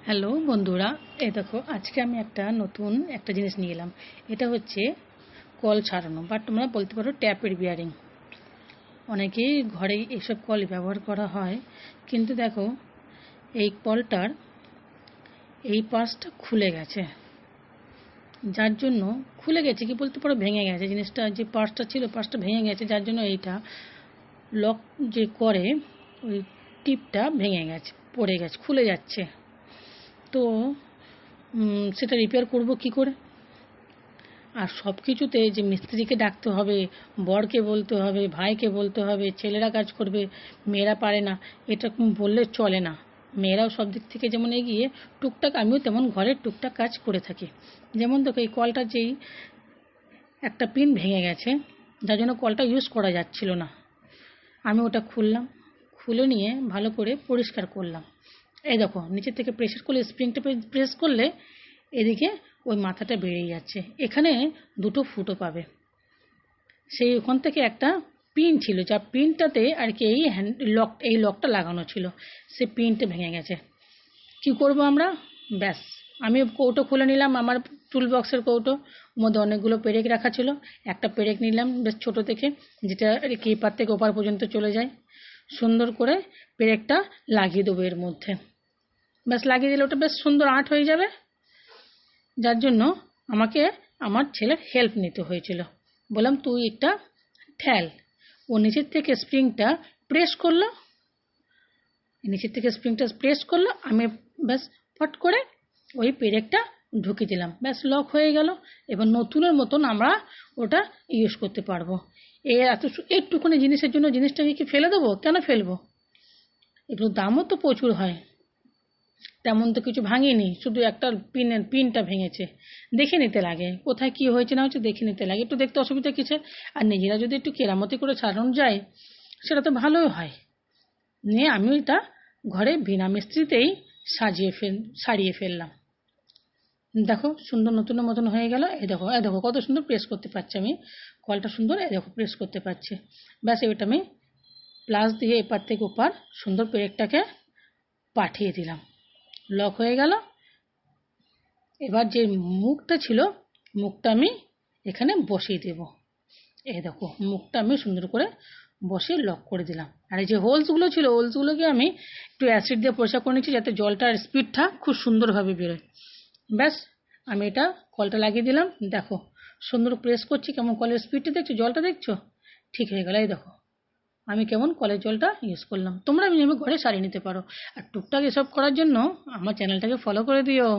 Hello বন্ধুরা, এই দেখো আজকে আমি নতুন একটা জিনিস নিয়ে এলাম। এটা হচ্ছে কল ছাড়ানো, বা তোমরা বলতে পারো ট্যাপের বিয়ারিং। অনেকেই ঘরে এসব কল ব্যবহার করা হয়, কিন্তু দেখো এই কলটার এই পার্টসটা খুলে গেছে, যার জন্য খুলে গেছে কি বলতে পারো ভেঙে গেছে। জিনিসটা যে পার্টসটা ছিল পার্টসটা ভেঙে গেছে, যার জন্য এইটা লক যে করে ওই টিপটা ভেঙে গেছে, পড়ে গেছে, খুলে যাচ্ছে। তো সেটা রিপেয়ার করব কি করে? আর সব কিছুতে যে মিস্ত্রিকে ডাকতে হবে, বরকে বলতে হবে, ভাইকে বলতে হবে, ছেলেরা কাজ করবে, মেয়েরা পারে না, এটা বললে চলে না। মেয়েরাও সব দিক থেকে যেমন এগিয়ে, টুকটাক আমিও তেমন ঘরের টুকটাক কাজ করে থাকি। যেমন দেখো এই কলটা যেই একটা পিন ভেঙে গেছে, যার জন্য কলটা ইউজ করা যাচ্ছিল না। আমি ওটা খুললাম, খুলে নিয়ে ভালো করে পরিষ্কার করলাম। এই দেখো নিচের থেকে প্রেসার করলে, স্প্রিংটা প্রেস করলে এদিকে ওই মাথাটা বেরিয়ে যাচ্ছে। এখানে দুটো ফুটো পাবে। সেই ওখান থেকে একটা পিন ছিল, যা পিনটাতে আর কি এই লকটা লাগানো ছিল, সে পিনটা ভেঙে গেছে। কি করব আমরা? ব্যাস, আমি কৌটো খুলে নিলাম, আমার টুল বক্সের কৌটো, ওর মধ্যে অনেকগুলো পেরেক রাখা ছিল। একটা পেরেক নিলাম বেশ ছোট থেকে, যেটা আর কি এপার থেকে ওপার পর্যন্ত চলে যায়। সুন্দর করে পেরেকটা লাগিয়ে দেবো এর মধ্যে। ব্যাস, লাগিয়ে দিলে ওটা বেশ সুন্দর আঁট হয়ে যাবে। যার জন্য আমাকে আমার ছেলের হেল্প নিতে হয়েছিল। বললাম তুই একটা ঠেল। ও নিচের থেকে স্প্রিংটা প্রেস করলো, আমি ব্যাস ফট করে ওই পেরেকটা ঢুকিয়ে দিলাম, ব্যাস লক হয়ে গেল। এবার নতুনের মতন আমরা ওটা ইউজ করতে পারবো। একটুখানি জিনিসের জন্য জিনিসটাকে কি ফেলে দেবো? কেন ফেলবো? এগুলো দামও তো প্রচুর হয়। তেমন তো কিছু ভাঙিনি, শুধু একটা পিনটা ভেঙেছে। দেখে নিতে লাগে কোথায় কি হয়েছে না হয়েছে, দেখে নিতে লাগে, একটু দেখতে অসুবিধা কিসের? আর নিজেরা যদি একটু কেরামতি করে সারানো যায় সেটা তো ভালোই হয়। নিয়ে আমি এটা ঘরে বিনা মিস্ত্রিতেই সারিয়ে ফেললাম। দেখো সুন্দর নতুনের মতন হয়ে গেল। এই দেখো কত সুন্দর প্রেস করতে পারছি আমি কলটা, সুন্দর এই দেখো প্রেস করতে পারছি। ব্যাস এবার আমি প্লাস দিয়ে এপার থেকে ওপার সুন্দর পেরেকটাকে পাঠিয়ে দিলাম, লক হয়ে গেল। এবার যে মুখটা ছিল, মুখটা আমি এখানে বসিয়ে দেব। এই দেখো মুখটা আমি সুন্দর করে বসিয়ে লক করে দিলাম। আর এই যে হোলসগুলো ছিল, হোলসগুলোকে আমি একটু অ্যাসিড দিয়ে পরিষ্কার করে নিচ্ছি, যাতে জলটার স্পিডটা খুব সুন্দরভাবে বেরোয়। ব্যাস, আমি এটা কলটা লাগিয়ে দিলাম। দেখো সুন্দর প্রেস করছি, কেমন কলের স্পিডটা দেখছো, জলটা দেখছো? ঠিক হয়ে গেল। এই দেখো আমি কেমন কলের জলটা ইউজ করলাম। তোমরা আমি ঘরে সারিয়ে নিতে পারো। আর টুকটাক এসব করার জন্য আমার চ্যানেলটাকে ফলো করে দিও।